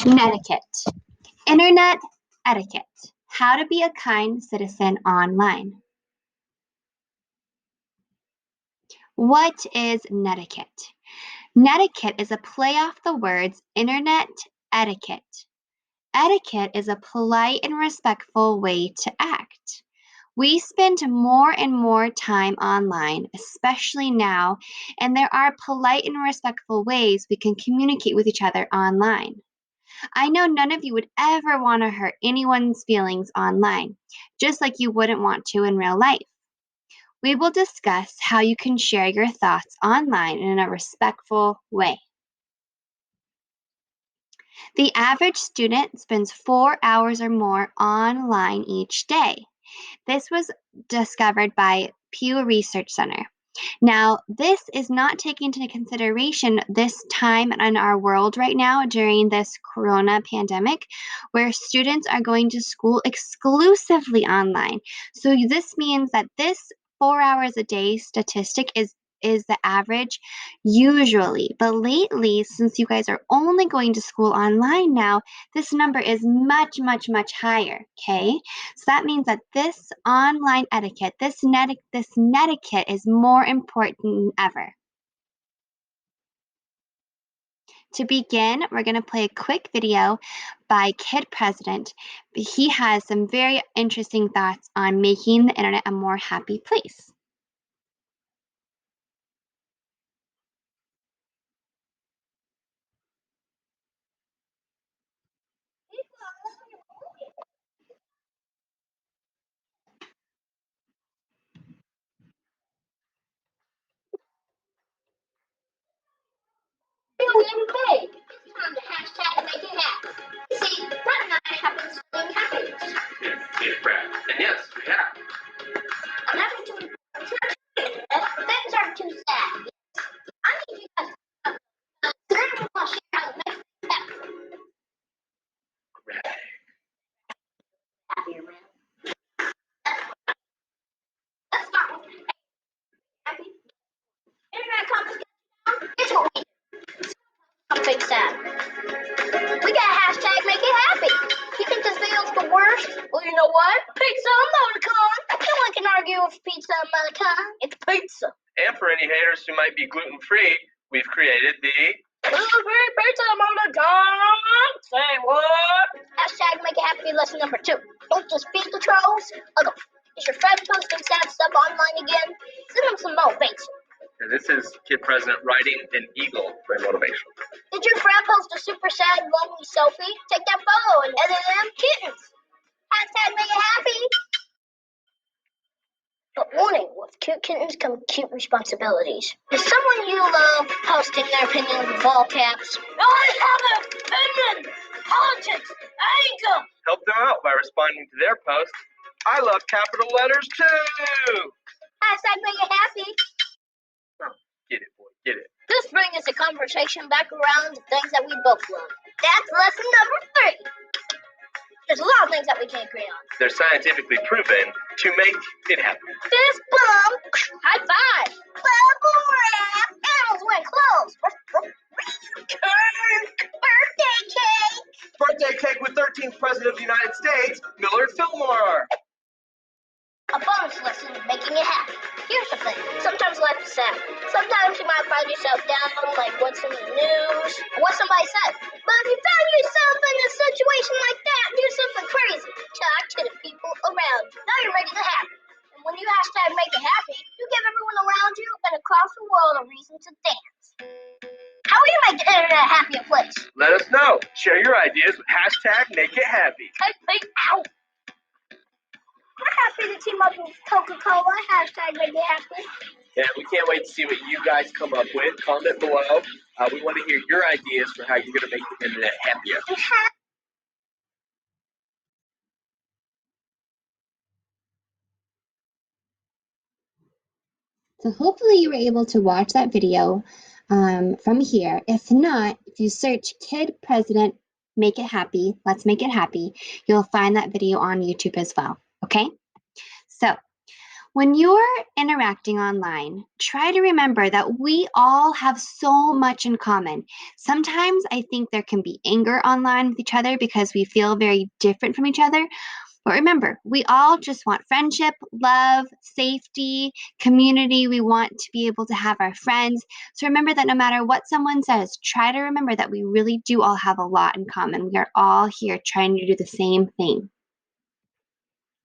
Netiquette. Internet etiquette. How to be a kind citizen online. What is netiquette? Netiquette is a play off the words internet etiquette. Etiquette is a polite and respectful way to act. We spend more and more time online, especially now, and there are polite and respectful ways we can communicate with each other online. I know none of you would ever want to hurt anyone's feelings online, just like you wouldn't want to in real life. We will discuss how you can share your thoughts online in a respectful way. The average student spends 4 hours or more online each day. This was discovered by Pew Research Center. Now, this is not taking into consideration this time in our world right now during this corona pandemic, where students are going to school exclusively online. So this means that this 4 hours a day statistic is the average usually. But lately, since you guys are only going to school online now, this number is much, much, much higher. Okay. So that means that this online etiquette, this netiquette is more important than ever. To begin, we're going to play a quick video by Kid President. He has some very interesting thoughts on making the internet a more happy place. Feeling big. It's time to hashtag make it happen. See, Brett and I have been spelling happiness. It's Brett, and yes, we have. I'm having to things aren't too sad. I need you guys to today we're going to share how to make things happen. Happier, man. Let's start with happy. Internet comments down. Here's what we do. I'm big sad. We got hashtag make it happy. You think this video's the worst? Well, you know what? Pizza emoticon. No one can argue with pizza emoticon. It's pizza. And for any haters who might be gluten-free, we've created the Gluten-free pizza emoticon. Say what? Hashtag make it happy lesson number 2. Don't just feed the trolls. Is your friend posting sad stuff online again? Send them some motivation. And this is Kid President riding an eagle for motivation. Did your friend post a super sad, lonely selfie? Take that photo and edit them kittens. Hashtag make it happy. But warning, with cute kittens come cute responsibilities. Is someone you love posting their opinions with all caps? I have an opinion! Politics! Anger! Help them out by responding to their post. I love capital letters too! Hashtag make it happy. Oh, get it, boy, get it. This brings the conversation back around to things that we both love. That's lesson number 3. There's a lot of things that we can agree on. They're scientifically proven to make it happen. Fist bump, high five, bubble wrap, animals wear clothes, cake, birthday cake. Birthday cake with 13th President of the United States, Millard Fillmore. A bonus lesson in making it happen. Here's the thing. Sometimes life is sad. Sometimes you might find yourself down, like what's in the news, or what somebody said. But if you found yourself in a situation like that, do something crazy. Talk to the people around you. Now you're ready to happen. And when you hashtag make it happy, you give everyone around you and across the world a reason to dance. How will you make the internet a happier place? Let us know. Share your ideas with hashtag make it happy. Ow! We're happy to team up with Coca-Cola. Hashtag make it happy. Yeah, we can't wait to see what you guys come up with. Comment below. We want to hear your ideas for how you're going to make the internet happier. So hopefully you were able to watch that video from here. If not, if you search Kid President Make It Happy, Let's Make It Happy, you'll find that video on YouTube as well. Okay? So When you're interacting online, try to remember that we all have so much in common. Sometimes I think there can be anger online with each other because we feel very different from each other. But remember, we all just want friendship, love, safety, community. We want to be able to have our friends. So remember that no matter what someone says, try to remember that we really do all have a lot in common. We are all here trying to do the same thing.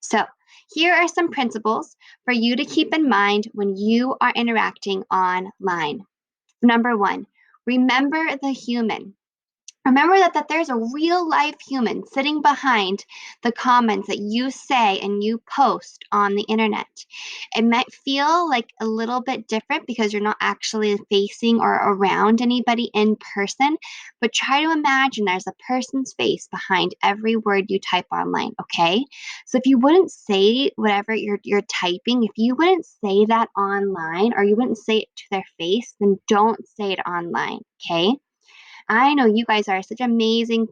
So, here are some principles for you to keep in mind when you are interacting online. Number one, remember the human. Remember that there's a real life human sitting behind the comments that you say and you post on the internet. It might feel like a little bit different because you're not actually facing or around anybody in person, but try to imagine there's a person's face behind every word you type online, okay? So if you wouldn't say whatever you're typing, if you wouldn't say that online or you wouldn't say it to their face, then don't say it online, okay? I know you guys are such amazing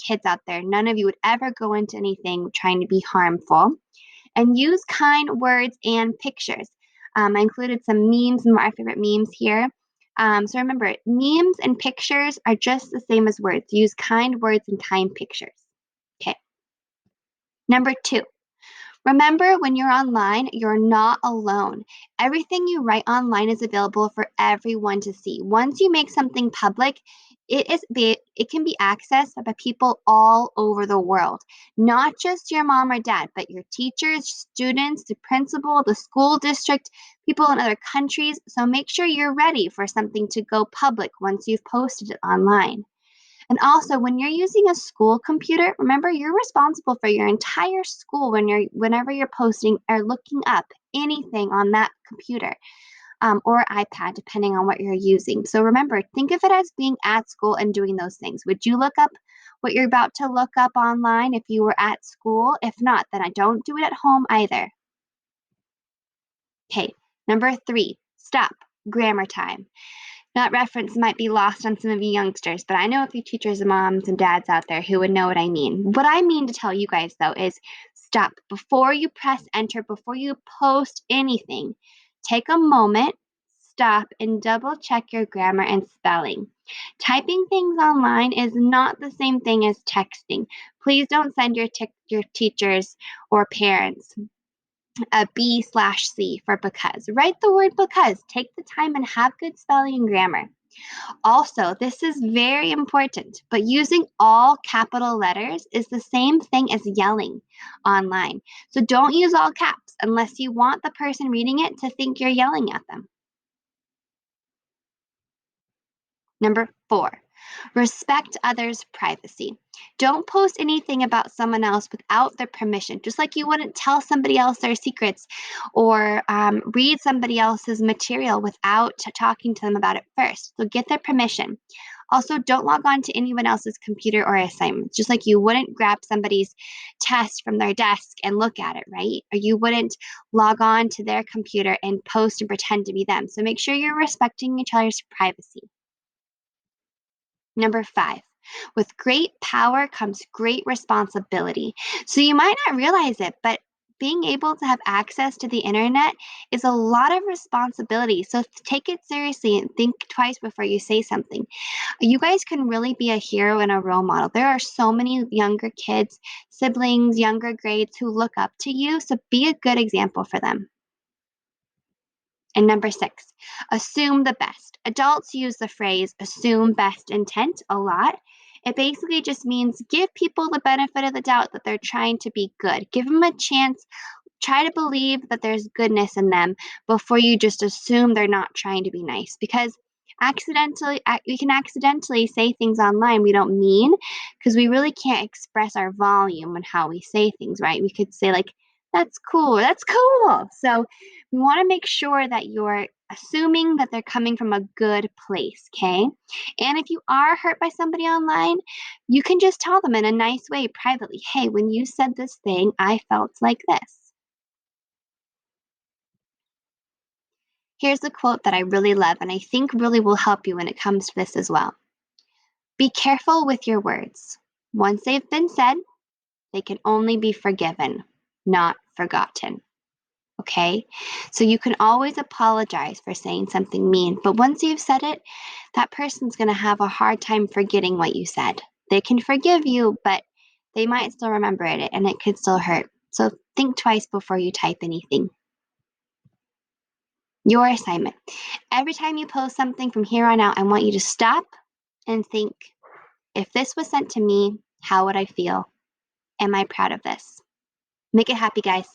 kids out there. None of you would ever go into anything trying to be harmful. And use kind words and pictures. I included some memes, some of our favorite memes here. So remember, memes and pictures are just the same as words. Use kind words and kind pictures. Okay. Number two, remember, when you're online, you're not alone. Everything you write online is available for everyone to see. Once you make something public, it can be accessed by people all over the world, not just your mom or dad, but your teachers, students, the principal, the school district, people in other countries. So make sure you're ready for something to go public once you've posted it online. And also, when you're using a school computer, remember you're responsible for your entire school whenever you're posting or looking up anything on that computer or iPad, depending on what you're using. So remember, think of it as being at school and doing those things. Would you look up what you're about to look up online if you were at school? If not, then I don't do it at home either. Okay, number three, stop. Grammar time. That reference might be lost on some of you youngsters, but I know a few teachers and moms and dads out there who would know what I mean. What I mean to tell you guys, though, is stop. Before you press enter, before you post anything, take a moment, stop, and double check your grammar and spelling. Typing things online is not the same thing as texting. Please don't send your teachers or parents a B/C for because. Write the word because. Take the time and have good spelling and grammar. Also, this is very important, but using all capital letters is the same thing as yelling online. So don't use all caps unless you want the person reading it to think you're yelling at them. Number four, respect others' privacy. Don't post anything about someone else without their permission, just like you wouldn't tell somebody else their secrets or read somebody else's material without talking to them about it first. So get their permission. Also, don't log on to anyone else's computer or assignments, just like you wouldn't grab somebody's test from their desk and look at it, right? Or you wouldn't log on to their computer and post and pretend to be them. So make sure you're respecting each other's privacy. Number five, with great power comes great responsibility. So you might not realize it, but being able to have access to the internet is a lot of responsibility. So take it seriously and think twice before you say something. You guys can really be a hero and a role model. There are so many younger kids, siblings, younger grades who look up to you. So be a good example for them. And number six, assume the best. Adults use the phrase assume best intent a lot. It basically just means give people the benefit of the doubt that they're trying to be good. Give them a chance. Try to believe that there's goodness in them before you just assume they're not trying to be nice, because we can accidentally say things online we don't mean because we really can't express our volume and how we say things, right? We could say like, that's cool, or that's cool. So we want to make sure that you're assuming that they're coming from a good place, okay? And if you are hurt by somebody online, you can just tell them in a nice way privately, hey, when you said this thing, I felt like this. Here's a quote that I really love and I think really will help you when it comes to this as well. Be careful with your words. Once they've been said, they can only be forgiven, not forgotten. okay? So you can always apologize for saying something mean, but once you've said it, that person's going to have a hard time forgetting what you said. They can forgive you, but they might still remember it and it could still hurt. So think twice before you type anything. Your assignment. Every time you post something from here on out, I want you to stop and think, if this was sent to me, how would I feel? Am I proud of this? Make it happy, guys.